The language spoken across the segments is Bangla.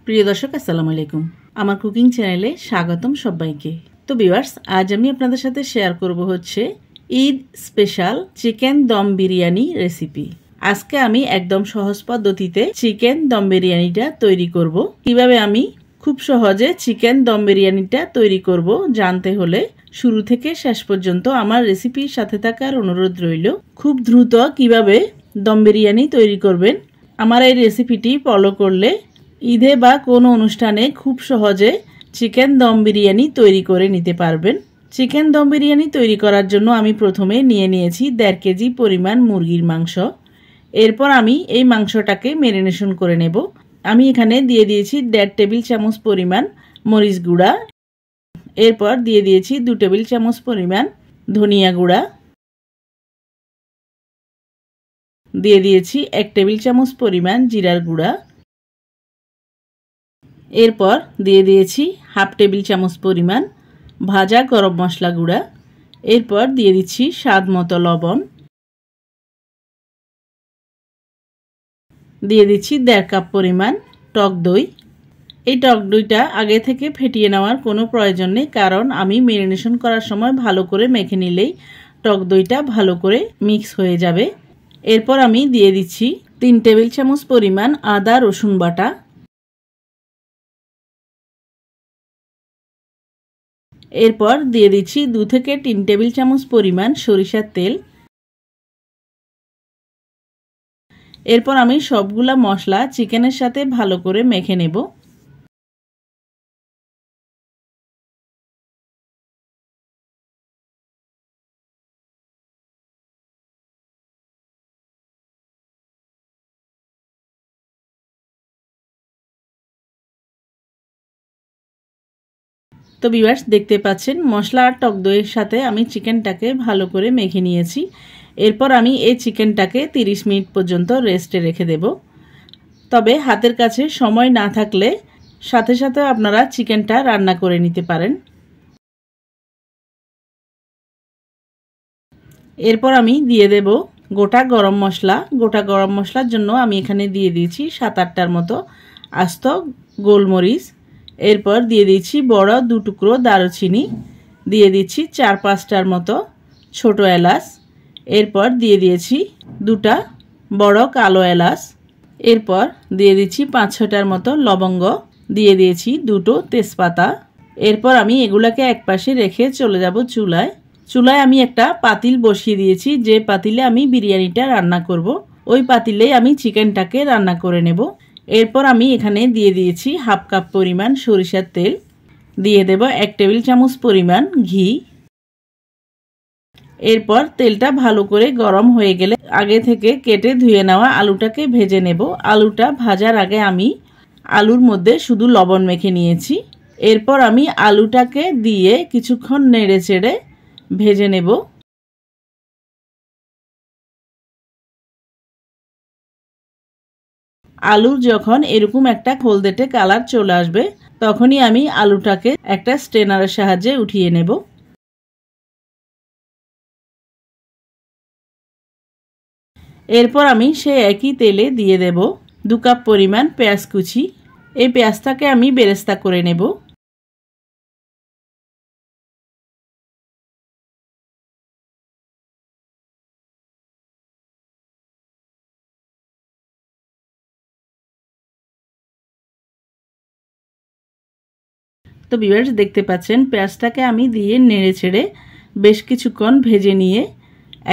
প্রিয় দর্শক আসসালামু আলাইকুম, আমার কুকিং চ্যানেলে স্বাগতম সবাইকে। তো ভিউয়ার্স, আজ আমি আপনাদের সাথে শেয়ার করব হচ্ছে Eid special chicken dum biryani recipe. আজকে আমি একদম সহজ পদ্ধতিতে চিকেন দম বিরিয়ানিটা তৈরি করব। কিভাবে আমি খুব সহজে চিকেন দম বিরিয়ানিটা তৈরি করব জানতে হলে শুরু থেকে শেষ পর্যন্ত আমার রেসিপির সাথে থাকার অনুরোধ রইল। খুব দ্রুত কিভাবে দম বিরিয়ানি তৈরি করবেন আমার এই রেসিপিটি ফলো করলে ঈদে বা কোনো অনুষ্ঠানে খুব সহজে চিকেন দম বিরিয়ানি তৈরি করে নিতে পারবেন। চিকেন দম বিরিয়ানি তৈরি করার জন্য আমি প্রথমে নিয়ে নিয়েছি 1.5 কেজি পরিমাণ মুরগির মাংস। এরপর আমি এই মাংসটাকে ম্যারিনেশন করে নেব। আমি এখানে দিয়ে দিয়েছি 1.5 টেবিল চামচ পরিমাণ মরিচ গুঁড়া। এরপর দিয়ে দিয়েছি 2 টেবিল চামচ পরিমাণ ধনিয়া গুঁড়া। দিয়ে দিয়েছি 1 টেবিল চামচ পরিমাণ জিরার গুঁড়া। এরপর দিয়ে দিয়েছি হাফ টেবিল চামচ পরিমাণ ভাজা গরম মশলা গুঁড়া। এরপর দিয়ে দিচ্ছি স্বাদ মতো লবণ। দিয়ে দিচ্ছি 1.5 কাপ পরিমাণ টক দই। এই টক দইটা আগে থেকে ফেটিয়ে নেওয়ার কোনো প্রয়োজন নেই, কারণ আমি ম্যারিনেশন করার সময় ভালো করে মেখে নিলেই টক দইটা ভালো করে মিক্স হয়ে যাবে। এরপর আমি দিয়ে দিচ্ছি 3 টেবিল চামচ পরিমাণ আদা রসুন বাটা। এরপর দিয়ে দিচ্ছি 2 থেকে 3 টেবিল চামচ পরিমাণ সরিষার তেল। এরপর আমি সবগুলা মশলা চিকেনের সাথে ভালো করে মেখে নেব। তো ভিউয়ার্স, দেখতে পাচ্ছেন মশলা আর টক দইয়ের সাথে আমি চিকেনটাকে ভালো করে মেখে নিয়েছি। এরপর আমি এই চিকেনটাকে 30 মিনিট পর্যন্ত রেস্টে রেখে দেব। তবে হাতের কাছে সময় না থাকলে সাথে সাথে আপনারা চিকেনটা রান্না করে নিতে পারেন। এরপর আমি দিয়ে দেব গোটা গরম মশলা। গোটা গরম মশলার জন্য আমি এখানে দিয়ে দিয়েছি 7-8টার মতো আস্ত গোলমরিচ। এরপর দিয়ে দিচ্ছি বড় 2 টুকরো দারুচিনি। দিয়ে দিচ্ছি 4-5টার মতো ছোট এলাচ। এরপর দিয়ে দিয়েছি 2টা বড় কালো এলাচ। এরপর দিয়ে দিচ্ছি 5-6টার মতো লবঙ্গ। দিয়ে দিয়েছি 2টো তেজপাতা। এরপর আমি এগুলাকে একপাশে রেখে চলে যাব চুলায়। চুলায় আমি একটা পাতিল বসিয়ে দিয়েছি। যে পাতিলে আমি বিরিয়ানিটা রান্না করব ওই পাতিলেই আমি চিকেনটাকে রান্না করে নেব। এরপর আমি এখানে দিয়ে দিয়েছি হাফ কাপ পরিমাণ সরিষার তেল। দিয়ে দেব 1 টেবিল চামচ পরিমাণ ঘি। এরপর তেলটা ভালো করে গরম হয়ে গেলে আগে থেকে কেটে ধুয়ে নেওয়া আলুটাকে ভেজে নেব। আলুটা ভাজার আগে আমি আলুর মধ্যে শুধু লবণ মেখে নিয়েছি। এরপর আমি আলুটাকে দিয়ে কিছুক্ষণ নেড়ে চেড়ে ভেজে নেব। আলুর যখন এরকম একটা হলদেটে কালার চলে আসবে তখনই আমি আলুটাকে একটা স্ট্রেনারের সাহায্যে উঠিয়ে নেব। এরপর আমি সেই একই তেলে দিয়ে দেব 2 কাপ পরিমাণ পেঁয়াজ কুচি। এই পেঁয়াজটাকে আমি বেরেস্তা করে নেব। তো ভিউয়ার্স, দেখতে পাচ্ছেন পেঁয়াজটাকে আমি দিয়ে নেড়ে ছেড়ে বেশ কিছুক্ষণ ভেজে নিয়ে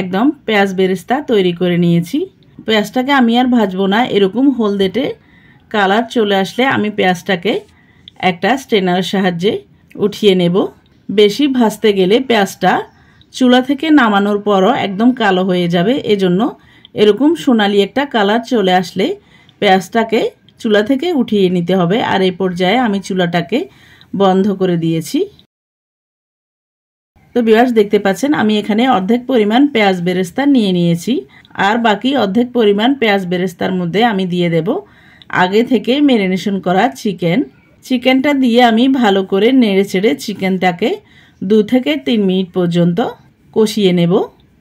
একদম পেঁয়াজ বেরেস্তা তৈরি করে নিয়েছি। পেঁয়াজটাকে আমি আর ভাজবো না। এরকম হলদেটে কালার চলে আসলে আমি পেঁয়াজটাকে একটা স্ট্রেনারের সাহায্যে উঠিয়ে নেব। বেশি ভাজতে গেলে পেঁয়াজটা চুলা থেকে নামানোর পরও একদম কালো হয়ে যাবে। এজন্য এরকম সোনালি একটা কালার চলে আসলে পেঁয়াজটাকে চুলা থেকে উঠিয়ে নিতে হবে। আর এই পর্যায়ে আমি চুলাটাকে বন্ধ করে দিয়েছি। তো ভিউয়ার্স, দেখতে পাচ্ছেন আমি এখানে অর্ধেক পরিমাণ পেঁয়াজ বেরেস্তা নিয়ে নিয়েছি। আর বাকি অর্ধেক পরিমাণ পেঁয়াজ বেরেস্তার মধ্যে আমি দিয়ে দেব আগে থেকে ম্যারিনেশন করা চিকেনটা দিয়ে আমি ভালো করে নেড়ে চেড়ে চিকেনটাকে 2 থেকে 3 মিনিট পর্যন্ত কষিয়ে নেব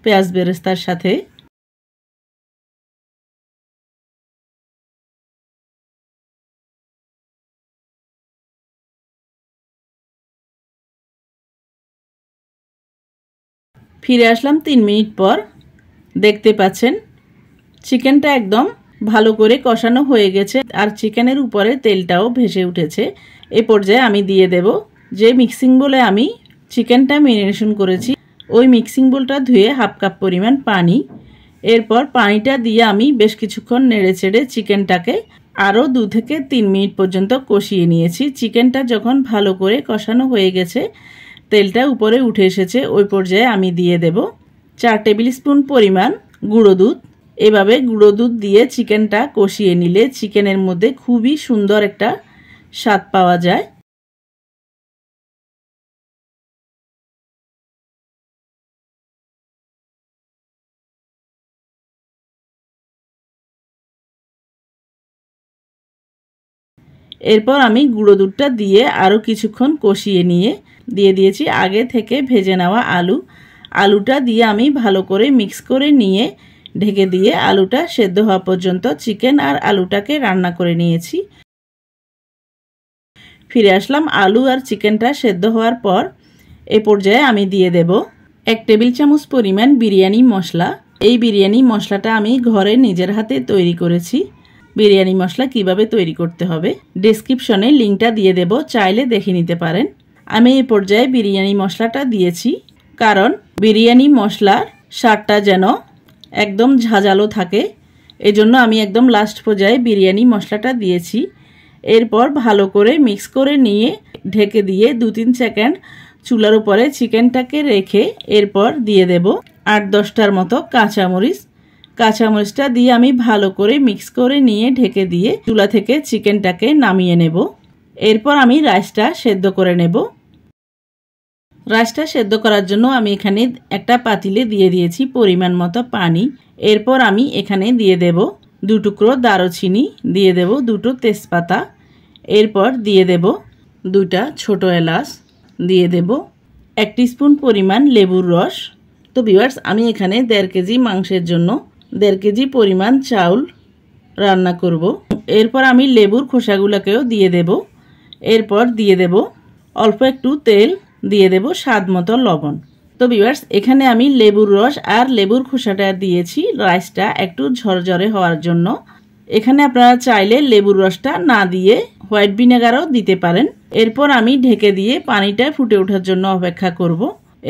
পেঁয়াজ বেরেস্তার সাথে। ফিরে আসলাম 3 মিনিট পর। দেখতে পাচ্ছেন চিকেনটা একদম ভালো করে কষানো হয়ে গেছে আর চিকেনের উপরে তেলটাও ভেসে উঠেছে। এই পর্যায়ে আমি দিয়ে দেব যে মিক্সিং বোলে আমি চিকেনটা ম্যারিনেশন করেছি, ওই মিক্সিং বোলটা ধুয়ে হাফ কাপ পরিমাণ পানি। এরপর পানিটা দিয়ে আমি বেশ কিছুক্ষণ নেড়েচেড়ে চিকেনটাকে আরও 2 থেকে 3 মিনিট পর্যন্ত কষিয়ে নিয়েছি। চিকেনটা যখন ভালো করে কষানো হয়ে গেছে, তেলটা উপরে উঠে এসেছে, ওই পর্যায়ে আমি দিয়ে দেব 4 টেবিল স্পুন পরিমাণ গুঁড়ো দুধ। এভাবে গুঁড়ো দুধ দিয়ে চিকেনটা কষিয়ে নিলে চিকেনের মধ্যে খুবই সুন্দর একটা স্বাদ পাওয়া যায়। এরপর আমি গুঁড়ো দুধটা দিয়ে আরও কিছুক্ষণ কষিয়ে নিয়ে দিয়ে দিয়েছি আগে থেকে ভেজে নেওয়া আলু। আলুটা দিয়ে আমি ভালো করে মিক্স করে নিয়ে ঢেকে দিয়ে আলুটা সেদ্ধ হওয়া পর্যন্ত চিকেন আর আলুটাকে রান্না করে নিয়েছি। ফিরে আসলাম আলু আর চিকেনটা সেদ্ধ হওয়ার পর। এই পর্যায়ে আমি দিয়ে দেব 1 টেবিল চামচ পরিমাণ বিরিয়ানি মশলা। এই বিরিয়ানি মশলাটা আমি ঘরে নিজের হাতে তৈরি করেছি। বিরিয়ানি মশলা কিভাবে তৈরি করতে হবে ডেসক্রিপশনে লিঙ্কটা দিয়ে দেব, চাইলে দেখে নিতে পারেন। আমি এই পর্যায়ে বিরিয়ানি মশলাটা দিয়েছি কারণ বিরিয়ানি মশলার স্বাদটা যেন একদম ঝাঁঝালো থাকে, এজন্য আমি একদম লাস্ট পর্যায়ে বিরিয়ানি মশলাটা দিয়েছি। এরপর ভালো করে মিক্স করে নিয়ে ঢেকে দিয়ে 2-3 সেকেন্ড চুলার উপরে চিকেনটাকে রেখে এরপর দিয়ে দেব 8-10টার মতো কাঁচামরিচ। কাঁচামরিচটা দিয়ে আমি ভালো করে মিক্স করে নিয়ে ঢেকে দিয়ে চুলা থেকে চিকেনটাকে নামিয়ে নেব। এরপর আমি রাইসটা সেদ্ধ করে নেব। রাইসটা সেদ্ধ করার জন্য আমি এখানে একটা পাতিলে দিয়ে দিয়েছি পরিমাণ মতো পানি। এরপর আমি এখানে দিয়ে দেব 2 টুকরো দারুচিনি, দিয়ে দেব 2টো তেজপাতা, এরপর দিয়ে দেব 2টা ছোট এলাচ, দিয়ে দেব 1 টিস্পুন পরিমাণ লেবুর রস। তো ভিউয়ার্স আমি এখানে 1.5 কেজি মাংসের জন্য 1.5 কেজি পরিমাণ চাউল রান্না করব। এরপর আমি লেবুর খোসাগুলোকেও দিয়ে দেব। এরপর দিয়ে দেব অল্প একটু তেল, দিয়ে দেব স্বাদ মতো লবণ। তো ভিউয়ার্স এখানে আমি লেবুর রস আর লেবুর খোসাটা দিয়েছি রাইসটা একটু ঝরঝরে হওয়ার জন্য। এখানে আপনারা চাইলে লেবুর রসটা না দিয়ে হোয়াইট ভিনেগারও দিতে পারেন। এরপর আমি ঢেকে দিয়ে পানিটা ফুটে ওঠার জন্য অপেক্ষা করব।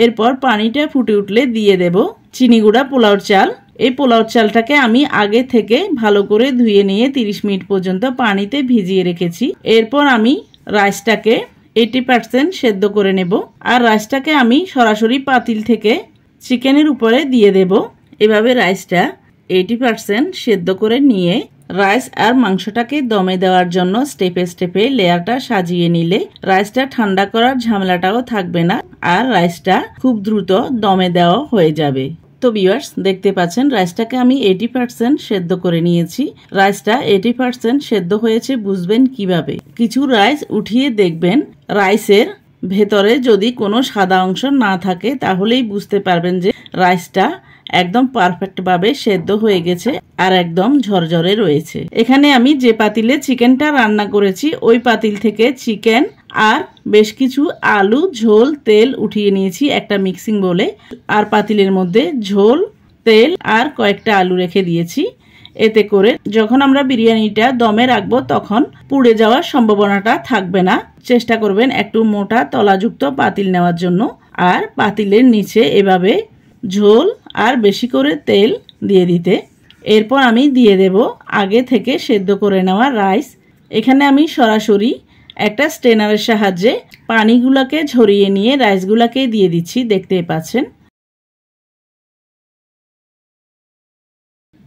এরপর পানিটা ফুটে উঠলে দিয়ে দেব চিনি গুঁড়া পোলাওর চাল। এই পোলাওর চালটাকে আমি আগে থেকে ভালো করে ধুয়ে নিয়ে 30 মিনিট পর্যন্ত পানিতে ভিজিয়ে রেখেছি। এরপর আমি রাইসটাকে 80% সেদ্ধ করে নেব আর রাইসটাকে আমি সরাসরি পাতিল থেকে চিকেনের উপরে দিয়ে দেব। এভাবে রাইসটা 80% সেদ্ধ করে নিয়ে রাইস আর মাংসটাকে দমে দেওয়ার জন্য স্টেপে স্টেপে লেয়ারটা সাজিয়ে নিলে রাইসটা ঠান্ডা করার ঝামেলাটাও থাকবে না আর রাইসটা খুব দ্রুত দমে দেওয়া হয়ে যাবে। তো ভিউয়ার্স দেখতে পাচ্ছেন রাইসটাকে আমি 80% সেদ্ধ করে নিয়েছি। রাইসটা 80% সেদ্ধ হয়েছে বুঝবেন কিভাবে, কিছু রাইস উঠিয়ে দেখবেন রাইসের ভেতরে যদি কোনো সাদা অংশ না থাকে তাহলেই বুঝতে পারবেন যে রাইসটা একদম পারফেক্ট ভাবে সেদ্ধ হয়ে গেছে আর একদম ঝরঝরে রয়েছে। এখানে আমি যে পাতিলে চিকেনটা রান্না করেছি ওই পাতিল থেকে চিকেন আর বেশ কিছু আলু ঝোল তেল উঠিয়ে নিয়েছি একটা মিক্সিং বোলে, আর পাতিলের মধ্যে ঝোল তেল আর কয়েকটা আলু রেখে দিয়েছি। এতে করে যখন আমরা বিরিয়ানিটা দমে রাখবো তখন পুড়ে যাওয়ার সম্ভাবনাটা থাকবে না। চেষ্টা করবেন একটু মোটা তলাযুক্ত পাতিল নেওয়ার জন্য। আর পাতিলের নিচে এভাবে ঝোল আর বেশি করে তেল দিয়ে দিতে। এরপর আমি দিয়ে দেব আগে থেকে সেদ্ধ করে নেওয়া রাইস। এখানে আমি সরাসরি একটা স্ট্রেনারের সাহায্যে পানিগুলোকে ঝরিয়ে নিয়ে রাইসগুলোকে দিয়ে দিচ্ছি, দেখতেই পাচ্ছেন।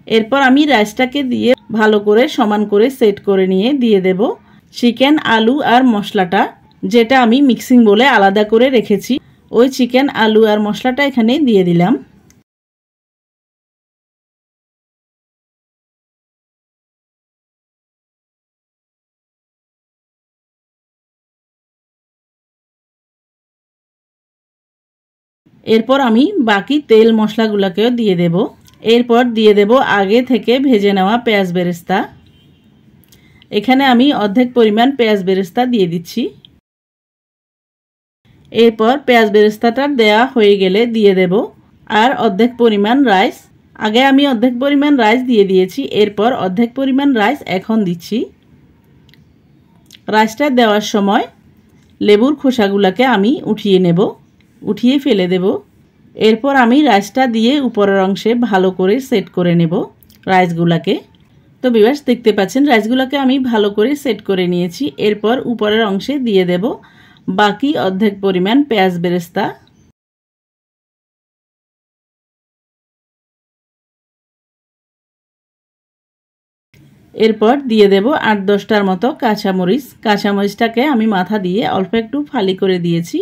এরপর আমি রাইসটাকে দিয়ে ভালো করে সমান করে সেট করে নিয়ে দিয়ে দেব চিকেন আলু আর মশলাটা, যেটা আমি মিক্সিং বলে আলাদা করে রেখেছি। ওই চিকেন আলু আর মশলাটা এখানে দিয়ে দিলাম। এরপর আমি বাকি তেল মশলাগুলোকেও দিয়ে দেব। এরপর দিয়ে দেব আগে থেকে ভেজে নেওয়া পেঁয়াজ বেরেস্তা। এখানে আমি অর্ধেক পরিমাণ পেঁয়াজ বেরেস্তা দিয়ে দিচ্ছি। এরপর পেঁয়াজ বেরেস্তাটা দেয়া হয়ে গেলে দিয়ে দেব আর অর্ধেক পরিমাণ রাইস। আগে আমি অর্ধেক পরিমাণ রাইস দিয়ে দিয়েছি, এরপর অর্ধেক পরিমাণ রাইস এখন দিচ্ছি। রাইসটা দেওয়ার সময় লেবুর খোসাগুলোকে আমি উঠিয়ে ফেলে দেব। এরপর আমি রাইসটা দিয়ে উপরের অংশে ভালো করে সেট করে নেব রাইসগুলোকে। তো ভিউয়ার্স দেখতে পাচ্ছেন রাইসগুলোকে আমি ভালো করে সেট করে নিয়েছি। এরপর উপরের অংশে দিয়ে দেব বাকি অর্ধেক পরিমাণ পেঁয়াজ বেরেস্তা। এরপর দিয়ে দেব 8-10টার মতো কাঁচামরিচ। কাঁচামরিচটাকে আমি মাথা দিয়ে অল্প একটু ফালি করে দিয়েছি,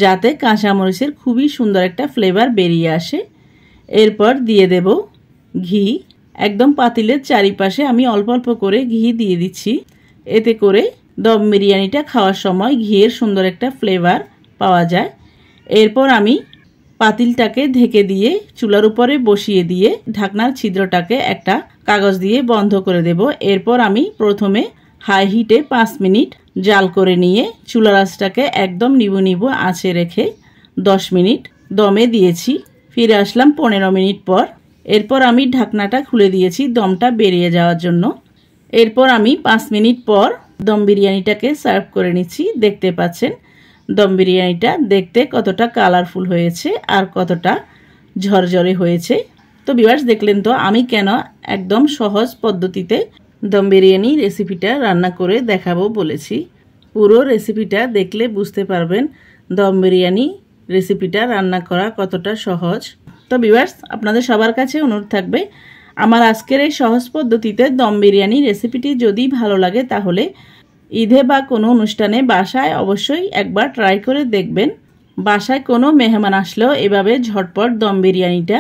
যাতে কাঁচামরিচের খুবই সুন্দর একটা ফ্লেভার বেরিয়ে আসে। এরপর দিয়ে দেব ঘি। একদম পাতিলের চারিপাশে আমি অল্প অল্প করে ঘি দিয়ে দিচ্ছি, এতে করে দম বিরিয়ানিটা খাওয়ার সময় ঘিয়ের সুন্দর একটা ফ্লেভার পাওয়া যায়। এরপর আমি পাতিলটাকে ঢেকে দিয়ে চুলার উপরে বসিয়ে দিয়ে ঢাকনার ছিদ্রটাকে একটা কাগজ দিয়ে বন্ধ করে দেব। এরপর আমি প্রথমে হাই হিটে 5 মিনিট জাল করে নিয়ে চুলার আঁচটাকে একদম নিবু আঁচে রেখে 10 মিনিট দমে দিয়েছি। ফিরে আসলাম 15 মিনিট পর। এরপর আমি ঢাকনাটা খুলে দিয়েছি দমটা বেরিয়ে যাওয়ার জন্য। এরপর আমি 5 মিনিট পর দম বিরিয়ানিটাকে সার্ভ করে নিচ্ছি। দেখতে পাচ্ছেন দম বিরিয়ানিটা দেখতে কতটা কালারফুল হয়েছে আর কতটা ঝরঝরে হয়েছে। তো ভিউয়ার্স দেখলেন তো আমি কেন একদম সহজ পদ্ধতিতে দম বিরিয়ানি রেসিপিটা রান্না করে দেখাবো বলেছি। পুরো রেসিপিটা দেখলে বুঝতে পারবেন দম বিরিয়ানি রেসিপিটা রান্না করা কতটা সহজ। তো ভিউয়ার্স আপনাদের সবার কাছে অনুরোধ থাকবে, আমার আজকের এই সহজ পদ্ধতিতে দম বিরিয়ানি রেসিপিটি যদি ভালো লাগে তাহলে ঈদে বা কোনো অনুষ্ঠানে বাসায় অবশ্যই একবার ট্রাই করে দেখবেন। বাসায় কোনো মেহমান আসলেও এভাবে ঝটপট দম বিরিয়ানিটা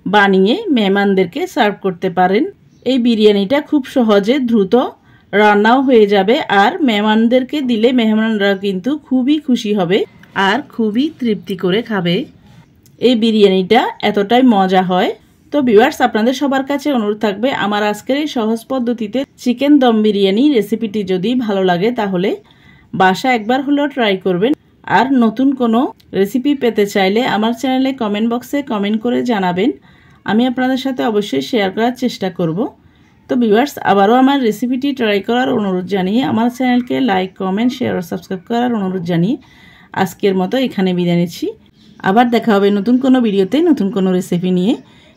বানিয়ে মেহমানদেরকে সার্ভ করতে পারেন। এই বিরিয়ানিটা খুব সহজে দ্রুত রান্নাও হয়ে যাবে, আর মেহমানদেরকে দিলে মেহমানরা কিন্তু খুবই খুশি হবে আর খুবই তৃপ্তি করে খাবে। এই বিরিয়ানিটা এতটাই মজা হয়। তো ভিউয়ার্স আপনাদের সবার কাছে অনুরোধ থাকবে, আমার আজকের এই সহজ পদ্ধতিতে চিকেন দম বিরিয়ানি রেসিপিটি যদি ভালো লাগে তাহলে বাসা একবার হলেও ট্রাই করবেন। আর নতুন কোনো রেসিপি পেতে চাইলে আমার চ্যানেলে কমেন্ট বক্সে কমেন্ট করে জানাবেন, আমি আপনাদের সাথে অবশ্যই শেয়ার করার চেষ্টা করব। তো ভিউয়ার্স আবারও আমার রেসিপিটি ট্রাই করার অনুরোধ জানিয়ে আমার চ্যানেলকে লাইক কমেন্ট শেয়ার ও সাবস্ক্রাইব করার অনুরোধ জানিয়ে আজকের মতো এখানে বিদায় নিচ্ছি। আবার দেখা হবে নতুন কোনো ভিডিওতে নতুন কোনো রেসিপি নিয়ে।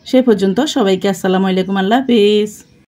সে পর্যন্ত সবাইকে আসসালামু আলাইকুম, আল্লাহ হাফেজ।